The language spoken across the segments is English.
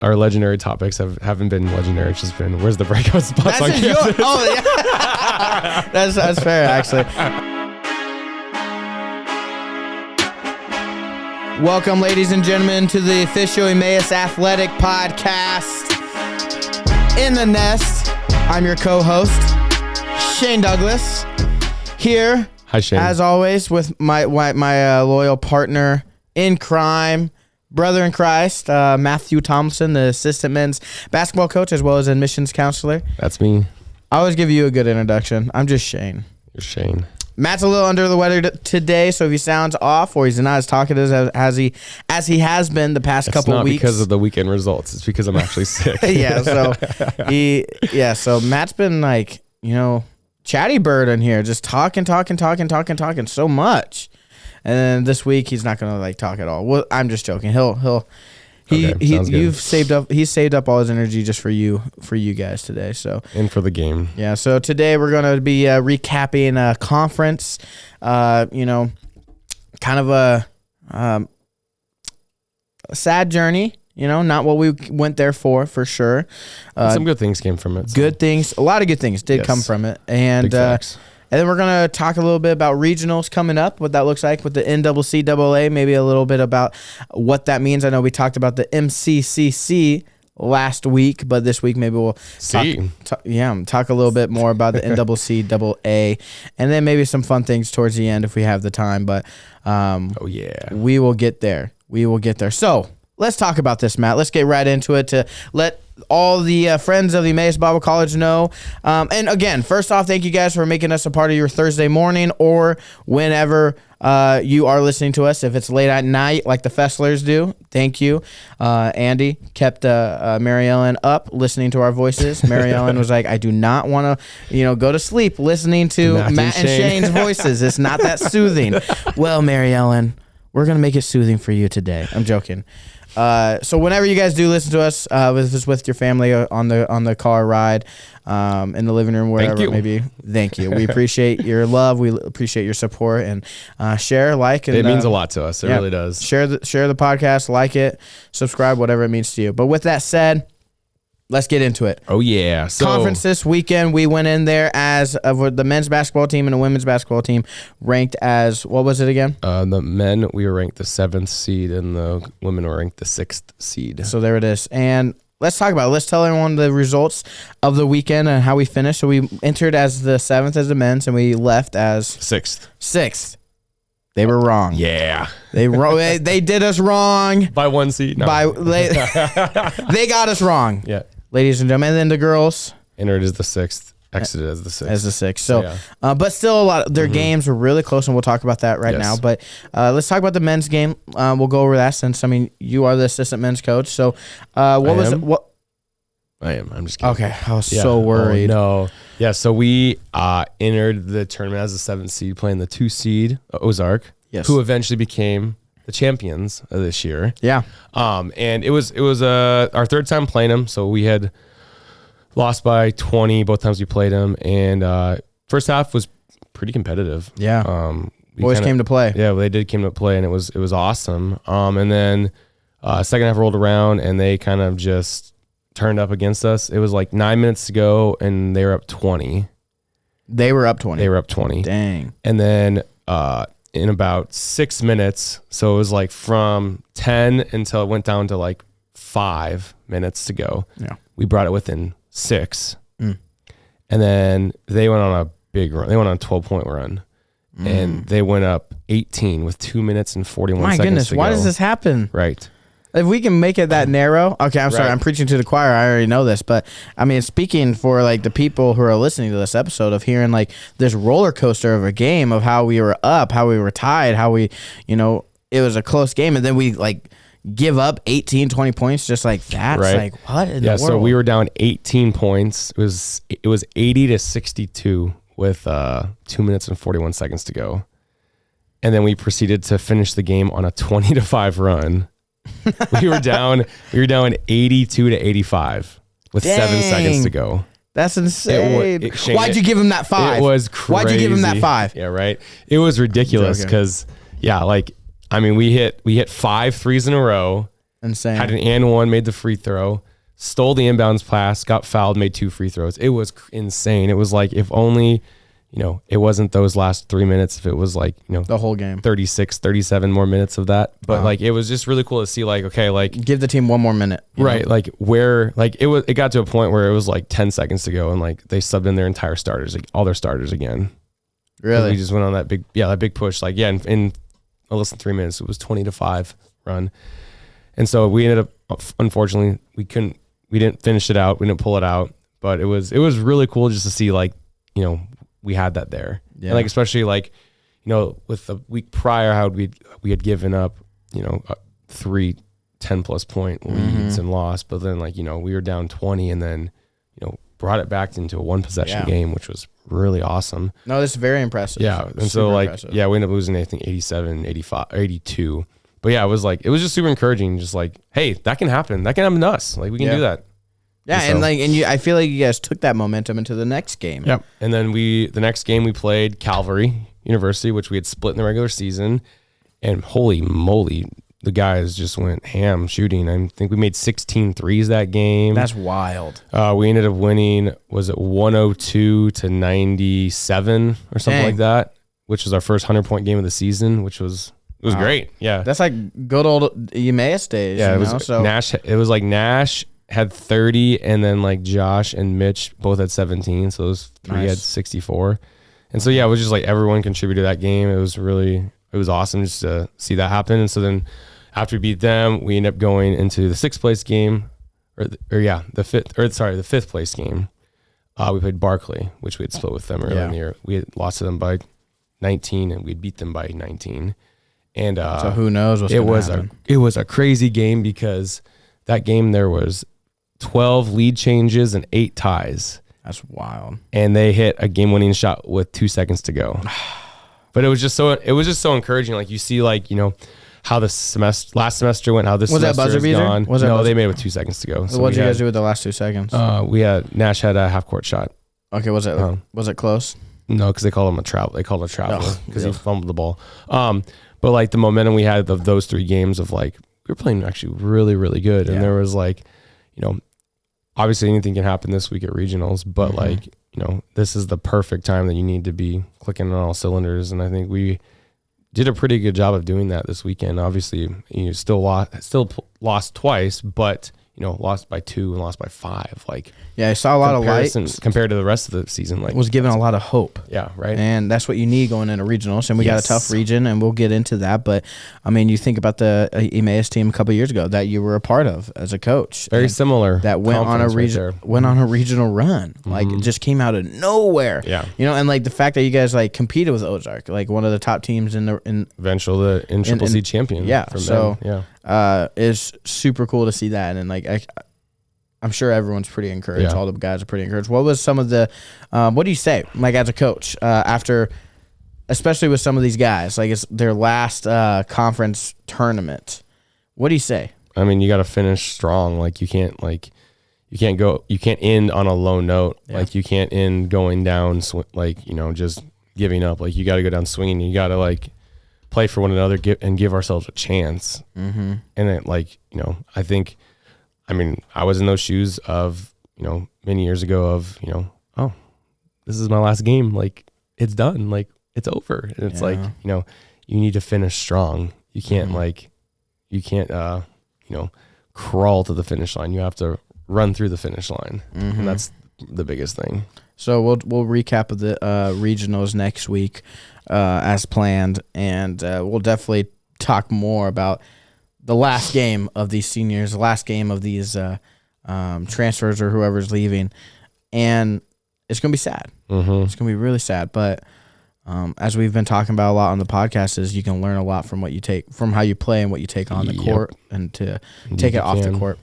our legendary topics haven't been legendary. It's just been, where's the breakout spots That's on campus? yeah. That's fair, actually. Welcome, ladies and gentlemen, to the official Emmaus Athletic Podcast. In the Nest, I'm your co-host, Shane Douglas. Here, Hi, Shane. as always, with my loyal partner in crime, brother in Christ, Matthew Thompson, the assistant men's basketball coach as well as admissions counselor. That's me. I always give you a good introduction. I'm just Shane. You're Shane. Matt's a little under the weather today, so if he sounds off or he's not as talkative as he has been the past couple weeks. It's not because of the weekend results. It's because I'm actually sick. So Matt's been like, chatty bird in here, just talking so much. And then this week he's not gonna talk at all. Well, I'm just joking. He's saved up all his energy just for you guys today. So and for the game. Yeah. So today we're gonna be recapping a conference. Kind of a sad journey. Not what we went there for sure. Some good things came from it. So. Good things. A lot of good things did come from it. And and then we're going to talk a little bit about regionals coming up, what that looks like with the NCCAA, maybe a little bit about what that means. I know we talked about the NCCAA last week, but this week maybe we'll talk a little bit more about the NCCAA, and then maybe some fun things towards the end if we have the time. But we will get there. So let's talk about this, Matt. Let's get right into it to let all the friends of the Emmaus Bible College know. And again, first off, thank you guys for making us a part of your Thursday morning or whenever you are listening to us. If it's late at night like the Fesslers do, thank you. Andy kept Mary Ellen up listening to our voices. Mary Ellen was like, I do not want to go to sleep listening to Matt and Shane's voices. It's not that soothing. Well, Mary Ellen, we're going to make it soothing for you today. I'm joking. So whenever you guys do listen to us, if it's with your family on the car ride, in the living room, wherever it may be, thank you. We appreciate your love. We appreciate your support, and share, like, and it means a lot to us. It really does. Share the podcast, like it, subscribe, whatever it means to you. But with that said, let's get into it. Oh, yeah. So, conference this weekend, we went in there as the men's basketball team and the women's basketball team ranked as, what was it again? The men, we were ranked the 7th seed, and the women were ranked the 6th seed. So there it is. And let's talk about it. Let's tell everyone the results of the weekend and how we finished. So we entered as the 7th as the men's, and we left as 6th. They were wrong. Yeah. They did us wrong. By 1 seed? No. They got us wrong. Yeah. Ladies and gentlemen, and then the girls entered as the 6th, exited as the 6th. So, but still a lot of their games were really close, and we'll talk about that right now. But let's talk about the men's game. We'll go over that since, you are the assistant men's coach. So what was it? What? I am. I'm just kidding. Okay. I was so worried. Oh, no. Yeah, so we entered the tournament as the 7th seed, playing the 2 seed, Ozark, who eventually became the champions of this year. Yeah. And it was our third time playing them, so we had lost by 20 both times we played them, and first half was pretty competitive. Yeah. Boys came to play. Yeah, they did came to play, and it was awesome. And then second half rolled around, and they kind of just turned up against us. It was like 9 minutes to go, and they were up 20. They were up 20. Dang. And then in about 6 minutes, so it was like from 10 until it went down to like 5 minutes to go. Yeah. We brought it within 6. And then they went on a big run. They went on a 12-point run. And they went up 18 with 2 minutes and 41 seconds. My goodness, to why go. does this happen? Right. If we can make it that narrow, okay, I'm sorry, I'm preaching to the choir. I already know this, but speaking for the people who are listening to this episode, of hearing this roller coaster of a game of how we were up, how we were tied, how we, it was a close game, and then we give up 18, 20 points just like that. Right. It's what in the world? So we were down 18 points. It was 80-62 with 2 minutes and 41 seconds to go, and then we proceeded to finish the game on a 20-5 run. we were down 82-85 with 7 seconds to go. That's insane. Shane, why'd you give him that 5? It was crazy. Why'd you give him that 5? Yeah, right. It was ridiculous because we hit 5 threes in a row. Insane. Had an and one, made the free throw, stole the inbounds pass, got fouled, made 2 free throws. It was insane. It was like, if only, it wasn't those last 3 minutes, if it was like, the whole game, 36, 37 more minutes of that. But like, it was just really cool to see, like, okay, like, give the team one more minute. Right. Like where, like it got to a point where it was like 10 seconds to go and like they subbed in their entire starters, like all their starters again. Really? We just went on that big push. Like, in less than 3 minutes, it was 20-5 run. And so we ended up, unfortunately, we didn't finish it out. We didn't pull it out, but it was really cool just to see, like, we had that there. Yeah. And like, especially like, with the week prior, how we had given up, 3 10+ point leads and lost. But then, like, we were down 20 and then, brought it back into a 1 possession game, which was really awesome. No, that's very impressive. Yeah. And so like, impressive. We ended up losing, I think 87, 85, 82. But yeah, it was just super encouraging. Just like, hey, that can happen. That can happen to us. Like, we can do that. Yeah. I feel like you guys took that momentum into the next game. Yep. And then the next game we played Calvary University, which we had split in the regular season. And holy moly, the guys just went ham shooting. I think we made 16 threes that game. That's wild. We ended up winning, was it 102-97 or something like that, which was our first 100-point game of the season, which was great. Yeah. That's like good old Emmaus days. Yeah, Nash. It was like Nash had 30 and then like Josh and Mitch both had 17. So those three had 64. And so, yeah, it was just like everyone contributed to that game. It was awesome just to see that happen. And so then after we beat them, we ended up going into the 6th place game the 5th place game. We played Barclay, which we had split with them earlier in the year. We had lost to them by 19 and we beat them by 19. And so who knows what's going to happen. It was a crazy game because that game there was 12 lead changes and 8 ties. That's wild. And they hit a game-winning shot with 2 seconds to go. But it was just so encouraging. Like, you see, like, how the last semester went, how this was semester is gone. They made it with 2 seconds to go. So what did you guys do with the last 2 seconds? Nash had a half-court shot. Okay, was it close? No, because they called him a travel. They called it a traveler because he fumbled the ball. But like the momentum we had of those 3 games of like, we were playing actually really, really good. And there was like, obviously anything can happen this week at regionals, but like, this is the perfect time that you need to be clicking on all cylinders. And I think we did a pretty good job of doing that this weekend. Obviously, you still lost twice, but lost by 2 and lost by 5. Like, I saw a lot of light compared to the rest of the season. Like, was given a lot of hope. Yeah, right. And that's what you need going into regionals. And we got a tough region, and we'll get into that. But I mean, you think about the Emmaus team a couple of years ago that you were a part of as a coach. Very similar. That went on a regional run. Like, it just came out of nowhere. Yeah. And like the fact that you guys like competed with Ozark, like one of the top teams in eventual the NCCAA champion. Yeah. It's super cool to see that. And like I'm sure everyone's pretty encouraged. Yeah. All the guys are pretty encouraged. What was some of the what do you say, like, as a coach, after, especially with some of these guys, like it's their last conference tournament? What do you say? I mean, you got to finish strong. Like, you can't end on a low note. Yeah. Like, you can't end going down, just giving up. Like, you got to go down swinging. You got to like play for one another and give ourselves a chance. Mm-hmm. And it, like, I was in those shoes of, many years ago of, oh, this is my last game. Like, it's done. Like, it's over. And it's like, you need to finish strong. You can't crawl to the finish line. You have to run through the finish line. Mm-hmm. And that's the biggest thing. So we'll recap the regionals next week as planned. And we'll definitely talk more about the last game of these seniors, the last game of these transfers or whoever's leaving. And it's going to be sad. Mm-hmm. It's going to be really sad. But as we've been talking about a lot on the podcast, is you can learn a lot from what you take, from how you play and what you take on the court, and to take it off the court,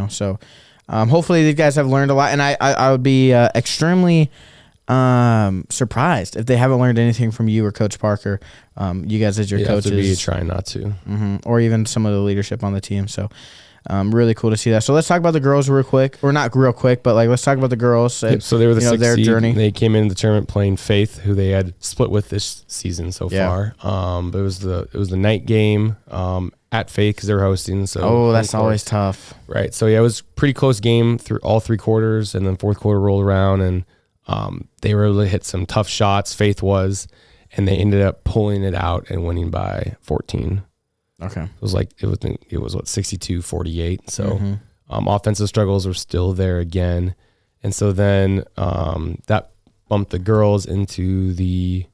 So hopefully these guys have learned a lot. And I would be extremely surprised if they haven't learned anything from you or Coach Parker. You guys as your coaches. Have to be trying not to. Mm-hmm. Or even some of the leadership on the team. So really cool to see that. So let's talk about the girls real quick. Or not real quick, but like let's talk about the girls. So they were the 6th seed. Journey. They came into the tournament playing Faith, who they had split with this season so far. But it was the night game at Faith because they were hosting. So that's always tough. Right. So yeah, it was a pretty close game through all 3 quarters, and then fourth quarter rolled around, and they were able to hit some tough shots. Faith was, and they ended up pulling it out and winning by 14. Okay. It was what, 62-48. So offensive struggles were still there again, and so then that bumped the girls into the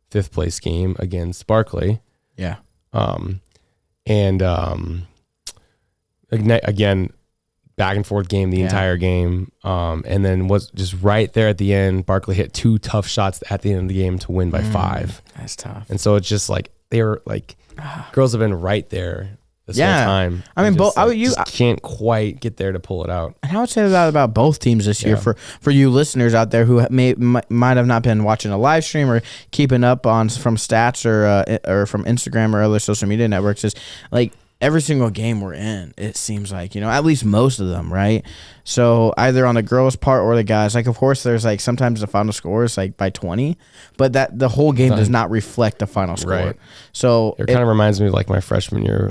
5th place game against Barclay. Yeah. Again, back and forth game the entire game. And then was just right there at the end. Barclay hit 2 tough shots at the end of the game to win by 5. That's tough. And so it's just like they were like, girls have been right there this whole time. I mean, both. Just can't quite get there to pull it out. And I would say that about both teams this year. For you listeners out there who might have not been watching a live stream or keeping up on from stats or from Instagram or other social media networks, is like every single game we're in, it seems like, at least most of them, right? So either on the girls' part or the guys, like, of course, there's like sometimes the final score is like by 20, but that the whole game does not reflect the final score. Right. So it kind of reminds me of like my freshman year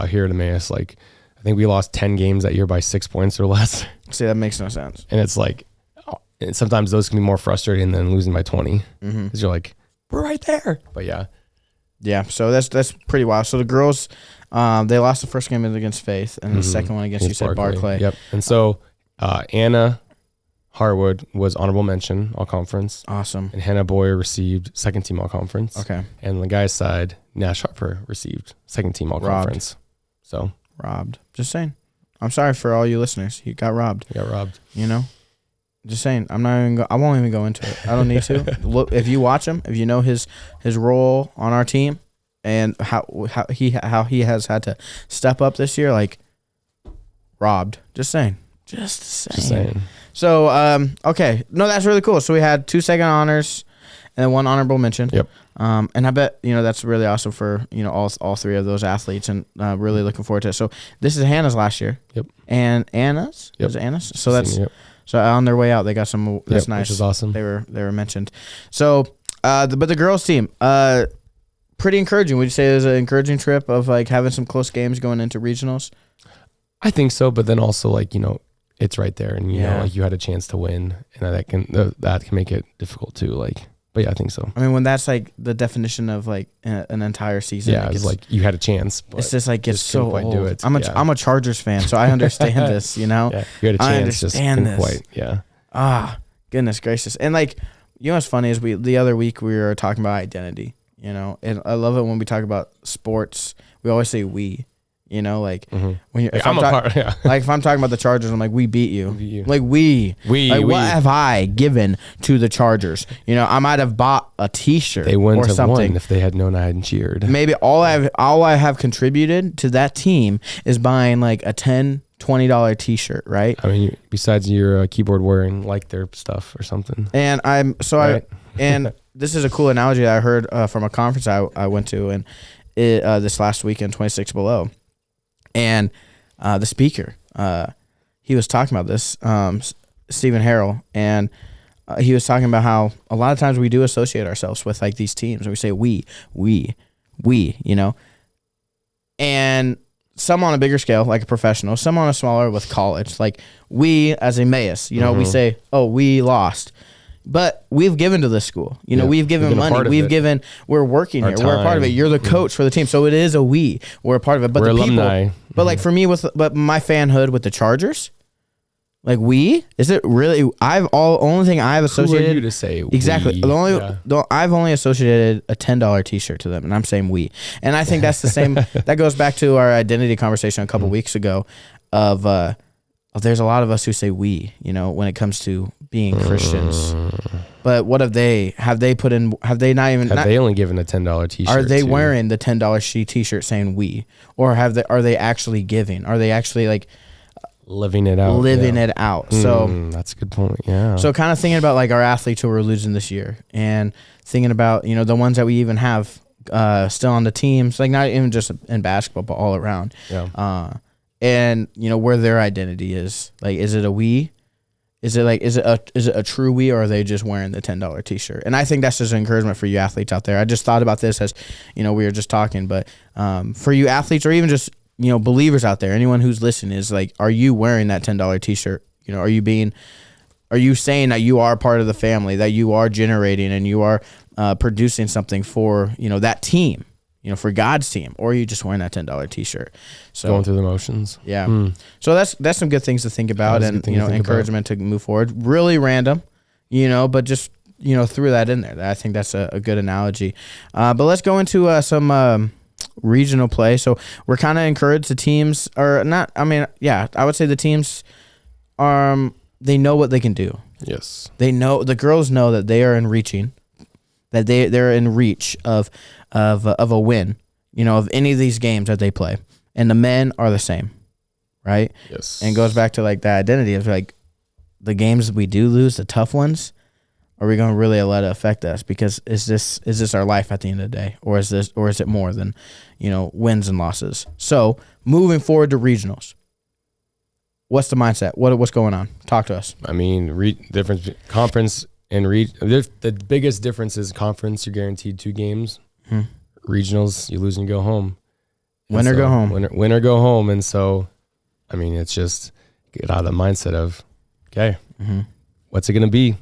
here at Emmaus. Like, I think we lost 10 games that year by 6 points or less. See, that makes no sense. And it's like, sometimes those can be more frustrating than losing by 20. Because you're like, we're right there. But yeah. Yeah, so that's pretty wild. So the girls, they lost the first game against Faith, and the second one against, you said, Barclay. Yep. And so Anna Harwood was honorable mention all conference. Awesome. And Hannah Boyer received second team all conference. Okay. And on the guys' side, Nash Harper received second team all conference. So robbed. Just saying. I'm sorry for all you listeners. You got robbed. You got robbed. Just saying. I won't even go into it. I don't need to. Look, if you watch him, if you know his role on our team and how he has had to step up this year, like, robbed. Just saying. So, okay. No, that's really cool. So we had 2 second honors and then 1 honorable mention. Yep. And I bet, that's really awesome for, all 3 of those athletes, and really looking forward to it. So this is Hannah's last year. Yep. And Anna's? Yep. Is it Anna's? So that's, so on their way out, they got some, that's nice. Which is awesome. They were mentioned. So, but the girls team, pretty encouraging. Would you say it was an encouraging trip of like having some close games going into regionals? I think so, but then also like, it's right there, and you know, like you had a chance to win, and that can make it difficult too. Like, but yeah, I think so. I mean, when that's like the definition of like an entire season, it's like you had a chance. But it's just like gets so quite old. Do it. I'm a Chargers fan, so I understand this. Yeah, you had a chance. I understand just this. Quite. Goodness gracious, and like what's funny is the other week we were talking about identity. And I love it when we talk about sports. We always say we. Like when you're, if I'm like if I'm talking about the Chargers, I'm like, we beat you. Like we. Like, what have I given to the Chargers? I might have bought a T-shirt. They wouldn't or have something. Won if they had known I hadn't cheered. Maybe all I have contributed to that team is buying like a $20 T-shirt, right? I mean, besides your keyboard wearing like their stuff or something. And and this is a cool analogy that I heard from a conference I went to, and this last weekend, 26 Below. And the speaker, he was talking about this, Stephen Harrell, and he was talking about how a lot of times we do associate ourselves with like these teams, and we say we, and some on a bigger scale, like a professional, some on a smaller with college, like we as Emmaus, we say, oh, we lost. But we've given to this school. We've given money. We're working here. We're a part of it. You're the coach for the team. So it is a we. We're a part of it. But we're the alumni. People, but like for me but my fanhood with the Chargers, like is it really only thing I've associated. Who are you to say exactly. I've only associated a $10 T-shirt to them, and I'm saying we. And I think that's the same. That goes back to our identity conversation a couple weeks ago of there's a lot of us who say we, when it comes to being Christians. But what have they only given a $10 T-shirt? Are they wearing the $10 T-shirt saying we? Or are they actually giving? Are they actually like living it out? So that's a good point. Yeah. So kind of thinking about like our athletes who we're losing this year, and thinking about, the ones that we even have still on the teams, like not even just in basketball, but all around. Yeah. And where their identity is, like, is it a we? Is it a true we, or are they just wearing the $10 t-shirt? And I think that's just an encouragement for you athletes out there. I just thought about this as, we were just talking, but for you athletes, or even just, believers out there, anyone who's listening, is like, are you wearing that $10 t-shirt? Are you saying that you are part of the family, that you are generating and you are producing something for, that team? For God's team, or are you just wearing that $10 t-shirt? So going through the motions. Yeah. So that's some good things to think about, and encouragement to move forward. Really random, but just threw that in there. I think that's a good analogy. But let's go into some regional play. So we're kind of encouraged the teams are not. I would say the teams are. They know what they can do. Yes. They know, the girls know that they are in reaching, that they're in reach of a win, of any of these games that they play. And the men are the same, right? Yes. And it goes back to like the identity of like the games we do lose, the tough ones, are we going to really let it affect us? Because is this our life at the end of the day? Or is it more than, wins and losses? So moving forward to regionals, what's the mindset? What's going on? Talk to us. Difference conference and the biggest difference is conference, you're guaranteed 2 games. Regionals, you lose and you go home. Win or go home. Win or go home. And so, it's just get out of the mindset of, okay, what's it going to be?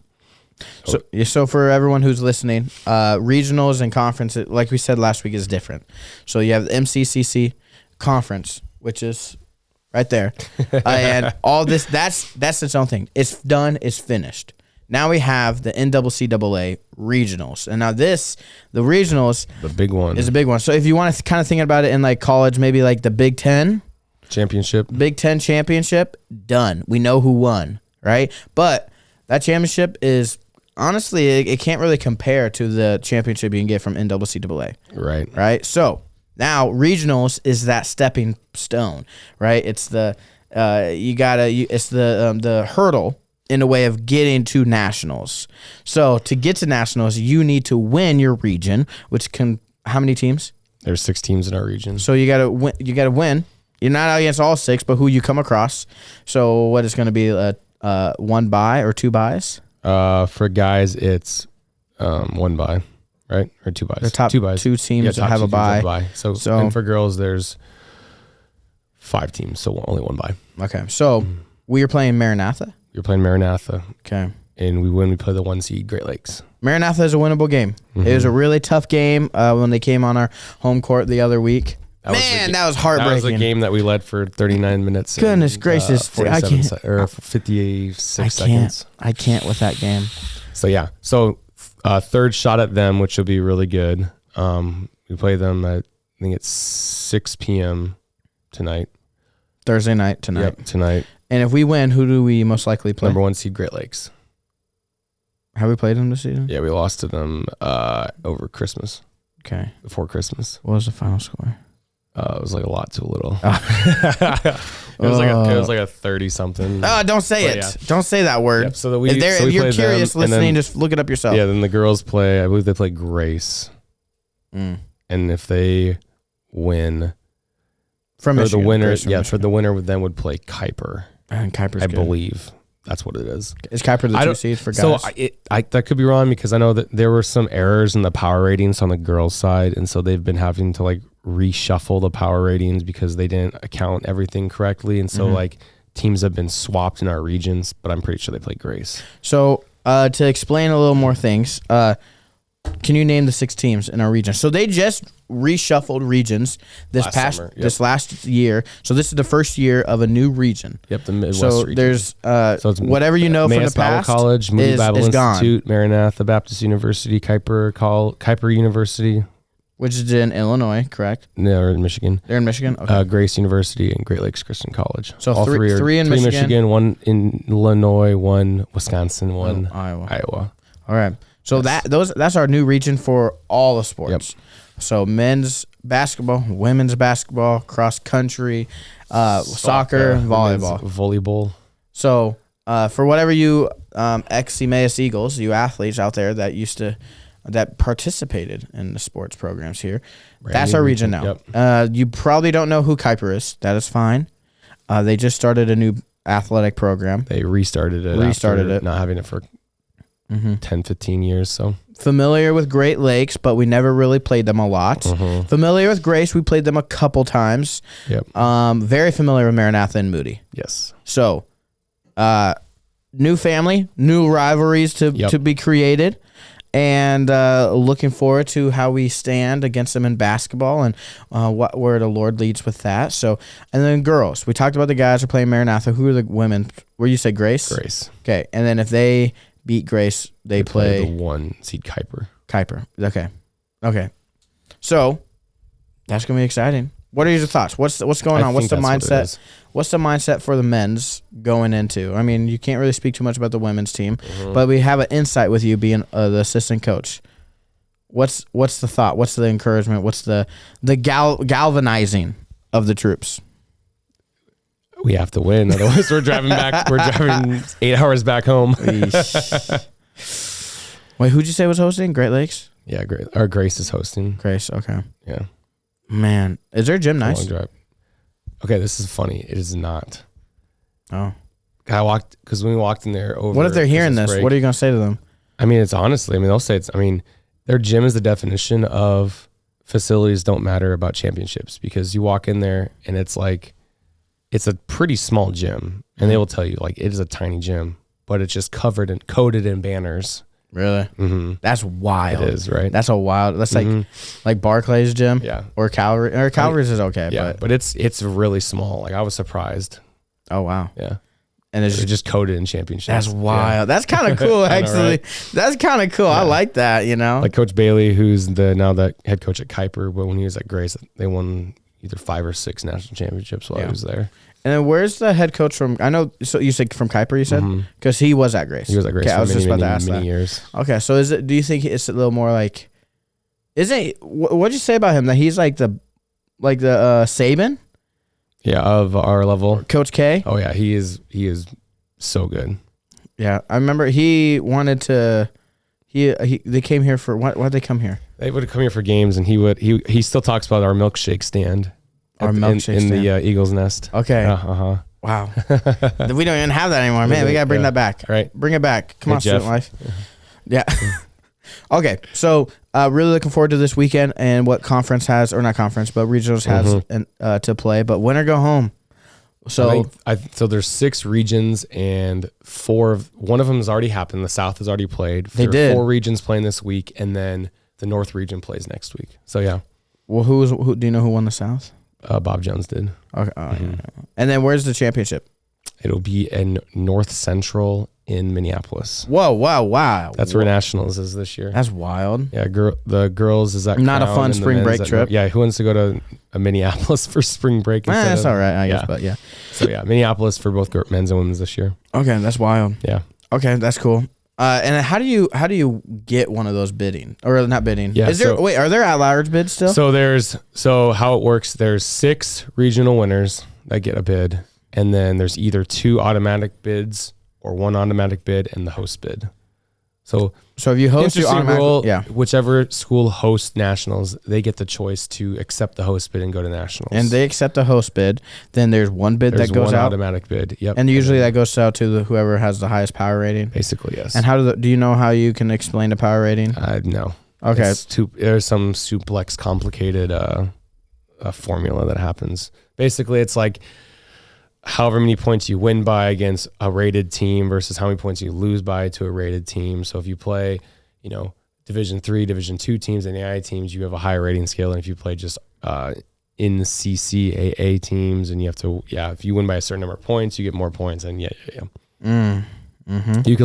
So for everyone who's listening, regionals and conference, like we said last week, is different. So you have the MCCC conference, which is right there. And all this, that's its own thing. It's done. It's finished. Now we have the NCCAA regionals. And now the regionals, the big one, is a big one. So if you want to kind of think about it in like college, maybe like the Big Ten championship, done. We know who won, right? But that championship is, honestly, it can't really compare to the championship you can get from NCCAA. Right. Right. So now regionals is that stepping stone, right? It's the the hurdle in a way of getting to nationals. So to get to nationals, you need to win your region, which can, how many teams? There's 6 teams in our region. So you gotta win. You're not out against all 6, but who you come across. So what is going to be 1 bye or 2 byes? For guys, it's 1 bye, right? Or 2 byes. The top 2 byes. 2 teams have a bye. So and for girls, there's 5 teams, so only 1 bye. Okay. So we are playing Maranatha. You're playing Maranatha. Okay. And we play the 1 seed Great Lakes. Maranatha is a winnable game. It was a really tough game when they came on our home court the other week. That was heartbreaking. That was a game that we led for 39 minutes. Goodness gracious. 56 seconds. I can't with that game. So, yeah. So, third shot at them, which will be really good. We play them at, I think it's 6 p.m. tonight. Thursday night tonight. Yep, tonight. And if we win, who do we most likely play? Number 1 seed Great Lakes. Have we played them this season? Yeah, we lost to them over Christmas. Okay. Before Christmas. What was the final score? It was like a lot too little. It was like a 30 something. Don't say it. Yeah. Don't say that word. Yep, if you're curious listening, just look it up yourself. Yeah, then the girls play, I believe they play Grace. And if they win from Michigan, the winner, for the winner then would play Kuiper. And Kuiper's I believe that's what it is. Is Kuiper the 2 seed for guys? So that could be wrong, because I know that there were some errors in the power ratings on the girls' side, and so they've been having to like reshuffle the power ratings because they didn't account everything correctly, and so like teams have been swapped in our regions, but I'm pretty sure they play Grace. So to explain a little more things, can you name the 6 teams in our region? So they just reshuffled regions this last year. So this is the first year of a new region. Yep, the Midwest region. There's it's whatever you know from the past Bible College, Moody Bible is Institute, gone. Maranatha Baptist University, Kuiper University. Which is in Illinois, correct? No, they're in Michigan. They're in Michigan? Okay. Grace University and Great Lakes Christian College. So all three in Michigan. 1 in Illinois, 1 Wisconsin, 1 Iowa. All right. So that's our new region for all the sports. Yep. So men's basketball, women's basketball, cross country, soccer, volleyball. So for whatever you ex-Emmaus Eagles, you athletes out there that participated in the sports programs here, that's our region now. Yep. You probably don't know who Kuiper is. That is fine. They just started a new athletic program. They restarted it. Not having it for 10, 15 years. So familiar with Great Lakes, but we never really played them a lot. Familiar with Grace, we played them a couple times. Yep. Very familiar with Maranatha and Moody. Yes. So, new family, new rivalries to be created, and looking forward to how we stand against them in basketball and where the Lord leads with that. So, and then girls, we talked about the guys who are playing Maranatha. Who are the women? Where you say Grace? Grace. Okay, and then if they beat Grace, they play the 1 seed Kuiper. Okay. So that's gonna be exciting. What are your thoughts? What's going on? What's the mindset? What's the mindset for the men's going into? I mean, you can't really speak too much about the women's team, but we have an insight with you being the assistant coach. What's the thought? What's the encouragement? What's the galvanizing of the troops? We have to win, otherwise we're driving back. We're driving 8 hours back home. Wait, who'd you say was hosting? Great Lakes? Yeah, Grace is hosting. Grace, okay. Yeah. Man, is their gym nice? Long drive. Okay, this is funny. It is not. Oh. Because when we walked in there over. What if they're hearing this? What are you gonna say to them? I mean, it's honestly. I mean, they'll say it's. I mean, their gym is the definition of facilities don't matter about championships, because you walk in there and it's like. It's a pretty small gym, and they will tell you, like, it is a tiny gym, but it's just covered and coated in banners. Really? Mm-hmm. That's wild. It is, right? That's That's like Barclays gym. Yeah. Or Calvary. Or Calvary's is okay. Yeah, but it's really small. Like, I was surprised. Oh, wow. Yeah. And it's just coated in championships. That's wild. Yeah. That's kind of cool, actually. Know, right? That's kind of cool. Yeah. I like that, Like Coach Bailey, who's now the head coach at Kuiper, but when he was at Grace, they won either 5 or 6 national championships while I was there. And then where's the head coach from? I know. So you said from Kuiper. You said because he was at Grace. He was at Grace. Okay, I was just about to ask many that. Years. Okay, so is it? Do you think it's a little more like? Isn't what'd you say about him that he's like the Saban? Yeah, of our level, Coach K. Oh yeah, he is so good. Yeah, I remember he wanted to. They came here for what? Why'd they come here? They would come here for games, and he still talks about our milkshake stand. Our milkshake in stand. the Eagle's Nest. Okay. Wow. We don't even have that anymore, man. We gotta bring that back. Right. Bring it back. Come on, Jeff. Student Life. Yeah. Okay. So really looking forward to this weekend and what conference has, or not conference, but regionals has to play. But win or go home. So so there's 6 regions, and 1 of them has already happened. The South has already played. They did. 4 regions playing this week, and then the North region plays next week. So yeah. Well, who do you know who won the South? Bob Jones did. Okay. Yeah. And then where's the championship? It'll be in North Central in Minneapolis. Whoa, wow. That's where Nationals is this year. That's wild. Yeah, the girls is at not Crown, a fun spring break trip. Yeah, who wants to go to Minneapolis for spring break? That's all right, I guess, but yeah. So yeah, Minneapolis for both men's and women's this year. Okay, that's wild. Yeah. Okay, that's cool. And how do you get one of those bidding, or not bidding? Yeah. Are there at-large bids still? So how it works? There's 6 regional winners that get a bid, and then there's either 2 automatic bids or 1 automatic bid and the host bid. So if you host, you automatically, whichever school hosts nationals, they get the choice to accept the host bid and go to nationals. And they accept the host bid. Then there's one bid that goes out. Automatic bid. Yep. And usually that goes out to whoever has the highest power rating. Basically, yes. And do you know how you can explain the power rating? No. Okay. There's some suplex complicated formula that happens. Basically, it's like however many points you win by against a rated team versus how many points you lose by to a rated team. So if you play, Division 3, Division 2 teams and AI teams, you have a higher rating scale. And if you play just NCCAA teams, and you have to, if you win by a certain number of points, you get more points. And You can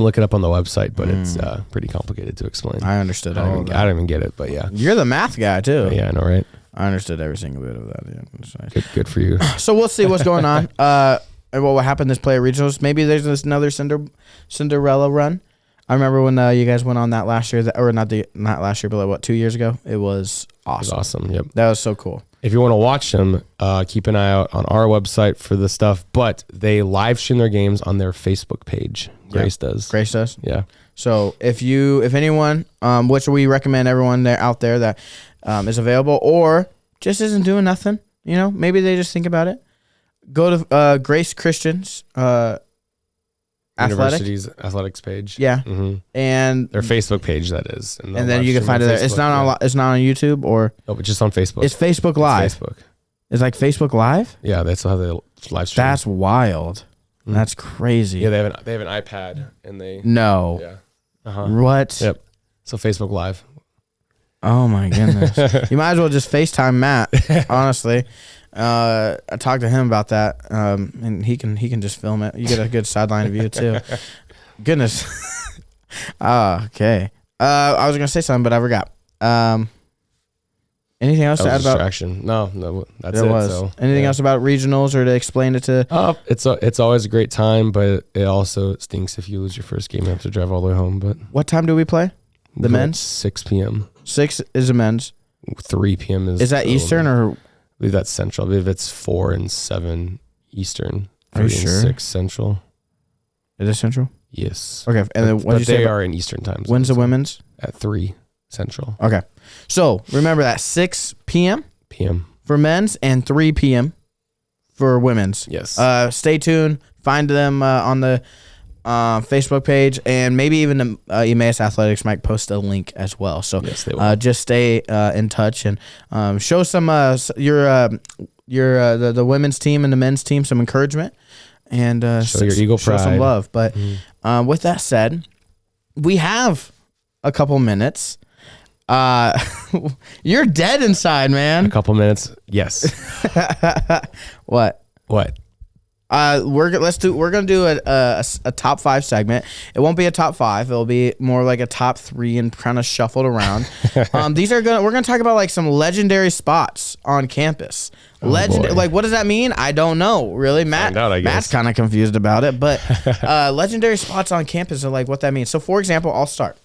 look it up on the website, but it's pretty complicated to explain. I understood. I don't even get it, but yeah. You're the math guy too. Yeah, I know, right? I understood every single bit of that. Yeah, good for you. So we'll see what's going on. And what happened this play at regionals? Maybe there's another Cinderella run. I remember when you guys went on that last year, not last year, but 2 years ago. It was awesome. It was awesome. Yep. That was so cool. If you want to watch them, keep an eye out on our website for the stuff. But they live stream their games on their Facebook page. Grace does. Grace does. Yeah. So if anyone, which we recommend everyone out there that is available or just isn't doing nothing, maybe they just think about it. go to Grace Christian's University's athletics page. Yeah, and their Facebook page, that is. And then you can find it there. It's not on. It's not on YouTube or. No, but just on Facebook. It's Facebook Live. It's Facebook. It's like Facebook Live. Yeah, they still have the live stream. That's wild. That's crazy. Yeah, they have an iPad and they. No. Yeah. What? Yep. So Facebook Live. Oh my goodness! You might as well just FaceTime Matt. Honestly, I talked to him about that, and he can just film it. You get a good sideline view too. Goodness. Okay. I was gonna say something, but I forgot. Anything else to add about? Distraction. No, that's it. So, anything else about regionals or to explain it to? It's always a great time, but it also stinks if you lose your first game and have to drive all the way home. But what time do we play? The men's? 6 p.m. 6 is the men's. 3 p.m. Is that Eastern or? I believe that's Central. I believe it's 4 and 7 Eastern. 3 Are you and sure? 6 Central. Is it Central? Yes. Okay, and then but they are in Eastern time. When's the women's? At 3 Central. Okay, so remember that 6 p.m. For men's and 3 p.m. for women's. Yes. Stay tuned. Find them on the Facebook page, and maybe even the Emmaus Athletics might post a link as well. So yes, they will. Just stay in touch and show some the women's team and the men's team some encouragement and show your Eagle pride. Show some love. But with that said, we have a couple minutes. You're dead inside, man. A couple minutes. Yes. What? We're gonna do a top 5 segment. It won't be a top 5. It'll be more like a top 3 and kind of shuffled around. We're gonna talk about like some legendary spots on campus. Like what does that mean? I don't know really. Matt's kind of confused about it, but legendary spots on campus are like what that means. So for example, I'll start.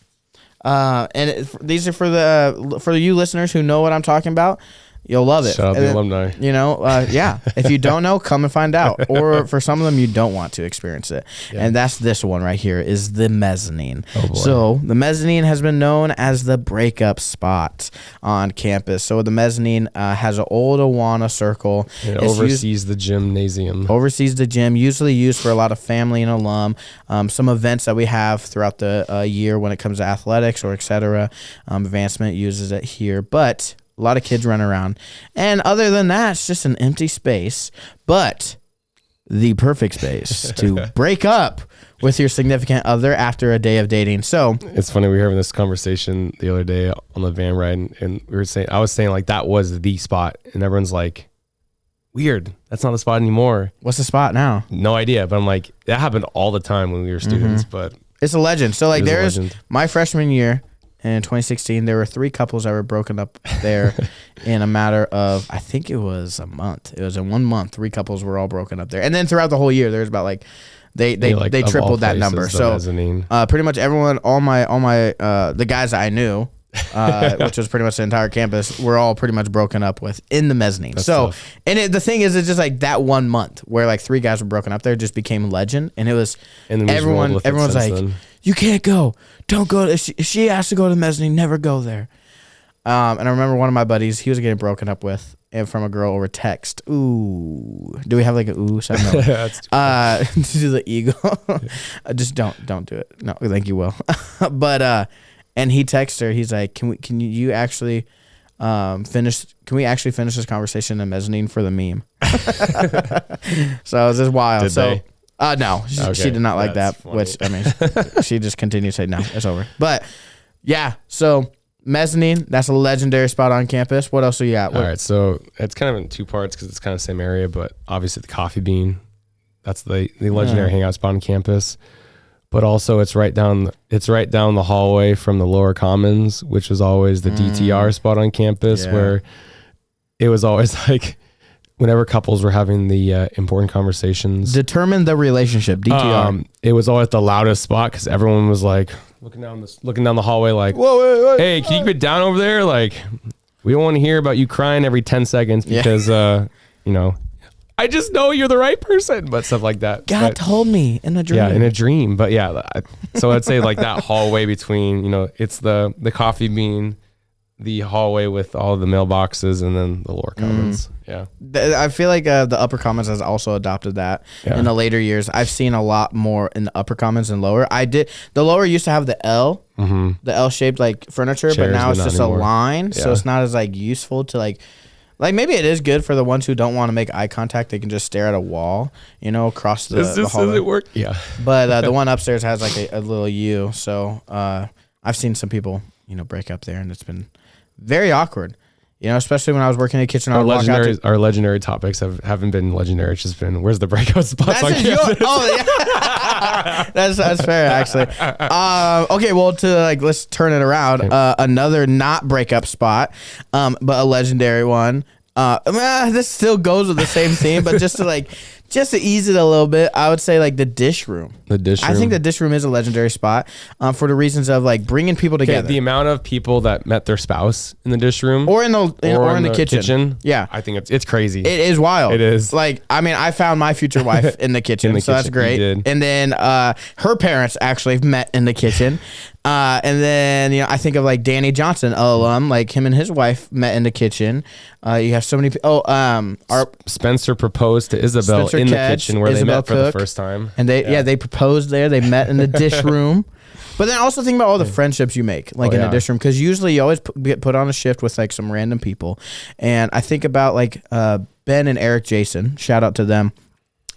These are for you listeners who know what I'm talking about. You'll love it. Shout out the alumni. You know, yeah. If you don't know, come and find out. Or for some of them, you don't want to experience it. Yeah. And that's this one right here is the mezzanine. Oh boy. So the mezzanine has been known as the breakup spot on campus. So the mezzanine has an old Awana circle. It oversees the gymnasium. Oversees the gym, usually used for a lot of family and alum. Some events that we have throughout the year when it comes to athletics or et cetera. Advancement uses it here. But a lot of kids run around. And other than that, it's just an empty space. But the perfect space to break up with your significant other after a day of dating. So it's funny, we were having this conversation the other day on the van ride, and I was saying like that was the spot, and everyone's like, weird, that's not the spot anymore. What's the spot now? No idea, but I'm like, that happened all the time when we were students. But it's a legend. So like there's my freshman year in 2016, there were 3 couples that were broken up there in a matter of, I think it was a month. It was in 1 month, 3 couples were all broken up there. And then throughout the whole year, there was about like, they tripled that number. So pretty much everyone, all my the guys that I knew, which was pretty much the entire campus, were all pretty much broken up with in the mezzanine. That's tough. And the thing is, it's just like that 1 month where like 3 guys were broken up there just became legend. And it was, everyone's like, then. You can't go. Don't go. If she has to go to the mezzanine, never go there. And I remember one of my buddies, he was getting broken up with and from a girl over text. Ooh. Do we have like a ooh sound? No. To do the eagle. Just don't do it. No, thank you, Will. But and he texted her, he's like, can you actually finish this conversation in the mezzanine for the meme? So it was just wild. Did they? No, she did not like that, funny. Which, I mean, she just continued to say, no, it's over. But, yeah, so mezzanine, that's a legendary spot on campus. What else do you got? All right, so it's kind of in 2 parts because it's kind of the same area, but obviously the Coffee Bean, that's the legendary hangout spot on campus. But also it's right down the hallway from the lower commons, which was always the DTR spot on campus, where it was always like, whenever couples were having the important conversations, determine the relationship. DTR. It was always the loudest spot because everyone was like looking down the hallway, like, whoa, hey, can you keep it down over there? Like, we don't want to hear about you crying every 10 seconds because I just know you're the right person, but stuff like that. God told me in a dream. Yeah, in a dream. But yeah, so I'd say like that hallway between, it's the Coffee Bean, the hallway with all the mailboxes and then the lower commons. Yeah. I feel like the upper commons has also adopted that in the later years. I've seen a lot more in the upper commons than lower. The lower used to have the L, the L shaped like furniture, Chairs, but now it's just anymore. a line. So it's not as like useful to like maybe it is good for the ones who don't want to make eye contact. They can just stare at a wall, across the hallway. Does it work? Yeah. But the one upstairs has like a little U. So I've seen some people, break up there, and it's been very awkward. Especially when I was working in the kitchen. Our legendary topics haven't been legendary. It's just been, where's the breakout spots on campus? That's fair, actually. Okay, well, let's turn it around. Another not breakup spot, but a legendary one. This still goes with the same theme, but just to ease it a little bit, I would say the dish room. The dish room. I think the dish room is a legendary spot for the reasons of bringing people together. The amount of people that met their spouse in the dish room or in the kitchen. Yeah, I think it's crazy. It is wild. It is. I found my future wife in the kitchen, so that's great. And then her parents actually met in the kitchen. And then I think of Danny Johnson, alum, him and his wife met in the kitchen. You have so many. Our Spencer proposed to Isabel in the kitchen where they met for the first time, and they proposed there. They met in the dish room. But then also think about all the friendships you make, in the dish room, because usually you always get put on a shift with some random people, and I think about Ben and Eric Jason. Shout out to them.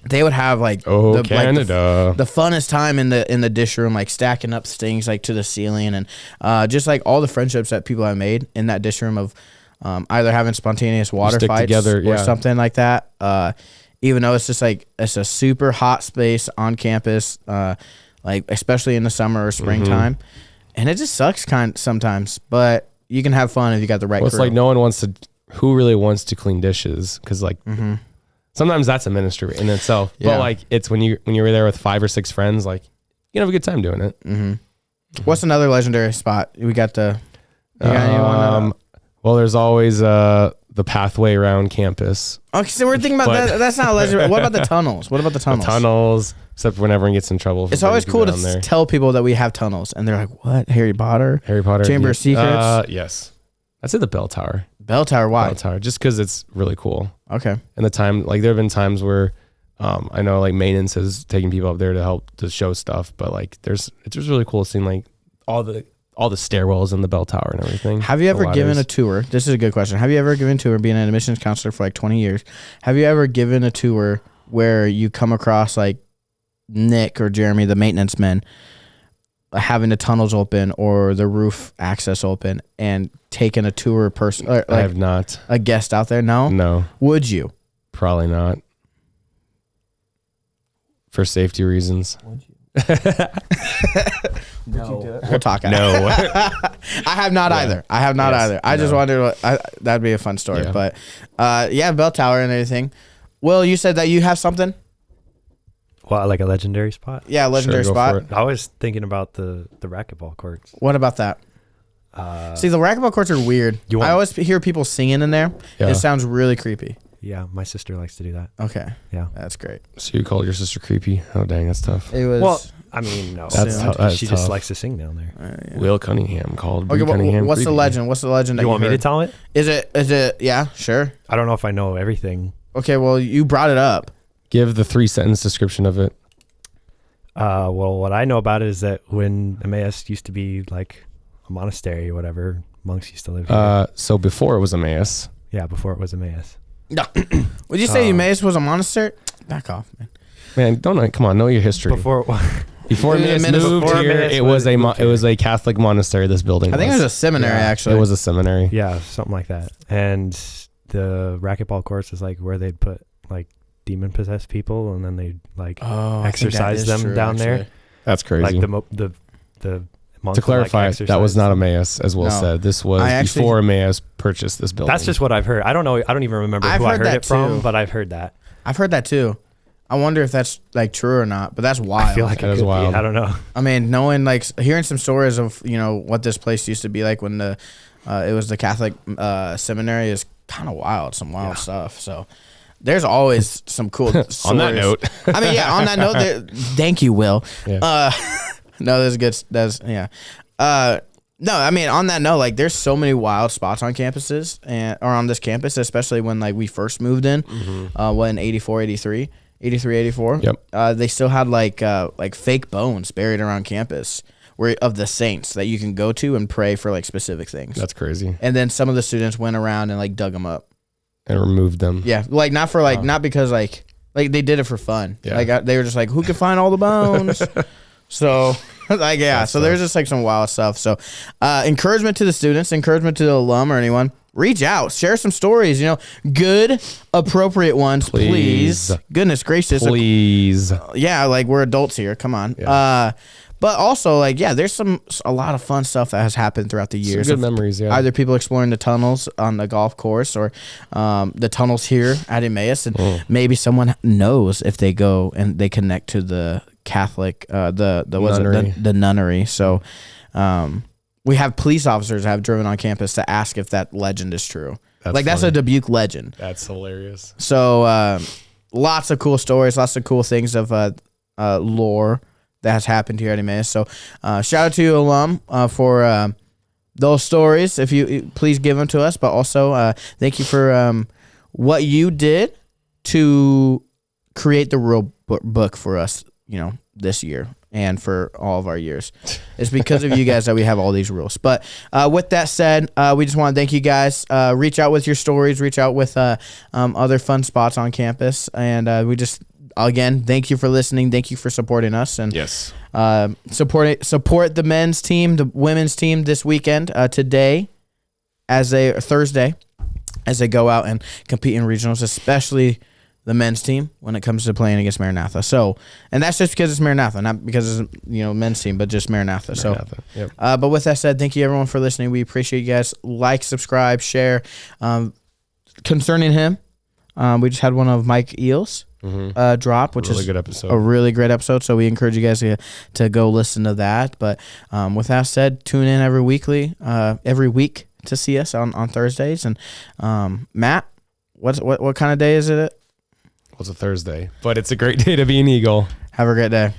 They would have Canada. the funnest time in the dish room, stacking up things to the ceiling, and just all the friendships that people have made in that dish room of either having spontaneous water fights together, or something like that. Even though it's just it's a super hot space on campus, especially in the summer or springtime, and it just sucks sometimes. But you can have fun if you got the right. Well, it's crew. no one wants to. Who really wants to clean dishes? Because sometimes that's a ministry in itself. Yeah. But it's when you're there with 5 or 6 friends, you can have a good time doing it. What's another legendary spot? We got the. Well, there's always the pathway around campus. Okay, so we're thinking about that. That's not legendary. What about the tunnels? What about the tunnels? The tunnels, except when everyone gets in trouble. It's always cool to tell people that we have tunnels, and they're like, "What? Harry Potter? Chamber of Secrets?" Yes. I'd say the bell tower. Bell tower, why? Bell tower, just because it's really cool. Okay. And the time, there have been times where I know maintenance has taken people up there to help to show stuff, but it's just really cool seeing all the stairwells in the bell tower and everything. Have you ever given a tour? This is a good question. Have you ever given a tour, being an admissions counselor for 20 years? Have you ever given a tour where you come across Nick or Jeremy, the maintenance men, having the tunnels open or the roof access open and taking a tour person? I have not. A guest out there? No? Would you? Probably not. For safety reasons. Would you? No. We'll talk. No. I have not either. I have not either. I just wondered that'd be a fun story. Yeah. But bell tower and everything. Will, you said that you have something? Well, a legendary spot? Yeah, legendary spot. I was thinking about the racquetball courts. What about that? See, the racquetball courts are weird. I always hear people singing in there. Yeah. It sounds really creepy. Yeah, my sister likes to do that. Okay. Yeah. That's great. So you called your sister creepy? Oh, dang, that's tough. It was. Well, I mean, no. She just likes to sing down there. Yeah. Will Cunningham called Cunningham what's creepy. the legend? What's the legend? You want me to tell it? Is it? Yeah, sure. I don't know if I know everything. Okay, well, you brought it up. Give the 3-sentence description of it. Well, what I know about it is that when Emmaus used to be a monastery or whatever, monks used to live here. So before it was Emmaus. Yeah, before it was Emmaus. No. Would you say Emmaus was a monastery? Back off, man. Man, come on, know your history. Before Emmaus moved here, it was a Catholic monastery. This building. I think it was a seminary. Actually, it was a seminary. Yeah, something like that. And the racquetball course is where they'd put demon possessed people, and then they'd exorcise them down there. That's crazy. The monk to clarify, that was not Emmaus, as Will said. This was before Emmaus purchased this building. That's just what I've heard. I don't know. I don't even remember who I heard it from, but I've heard that. I've heard that too. I wonder if that's true or not, but that's wild. I feel like that is wild. I don't know. I mean, knowing hearing some stories of what this place used to be like when it was the Catholic seminary is kind of wild. Some wild stuff. So there's always some cool stories. On that note. I mean, on that note, thank you, Will. Yeah. No, that's good. No, I mean, on that note, like, there's so many wild spots on campuses or on this campus, especially when like we first moved in, when 83, 84. Yep. They still had like fake bones buried around campus of the saints that you can go to and pray for like specific things. That's crazy. And then some of the students went around and like dug them up and removed them. Yeah, like not for like not because like they did it for fun. Yeah. Like they were just like, who can find all the bones? So. Like, yeah, that's so there's just like some wild stuff. So encouragement to the students, encouragement to the alum or anyone. Reach out, share some stories, good, appropriate ones, please. Goodness gracious. Please. Yeah, like we're adults here. Come on. Yeah. But also, like, yeah, there's a lot of fun stuff that has happened throughout the years. Some good memories, yeah. Either people exploring the tunnels on the golf course or the tunnels here at Emmaus. And maybe someone knows if they go and they connect to the Catholic, the nunnery. The nunnery. So we have police officers that have driven on campus to ask if that legend is true. That's a Dubuque legend. That's hilarious. So lots of cool stories, lots of cool things of lore that has happened here at Emmaus. So shout out to you, alum, for those stories. If you please give them to us, but also thank you for what you did to create the rule book for us, this year and for all of our years. It's because of you guys that we have all these rules. But with that said, we just want to thank you guys. Reach out with your stories. Reach out with other fun spots on campus. And we just, again, thank you for listening. Thank you for supporting us. And yes, support the men's team, the women's team this weekend, today, Thursday, as they go out and compete in regionals, especially the men's team when it comes to playing against Maranatha. So, and that's just because it's Maranatha, not because it's men's team, but just Maranatha. Yep. But with that said, thank you everyone for listening. We appreciate you guys. Like, subscribe, share. Concerning him, we just had one of Mike Eels drop, which is good episode. A really great episode. So we encourage you guys to go listen to that. But with that said, tune in every week to see us on Thursdays. And Matt, what kind of day is it? Well, it's a Thursday, but it's a great day to be an Eagle. Have a great day.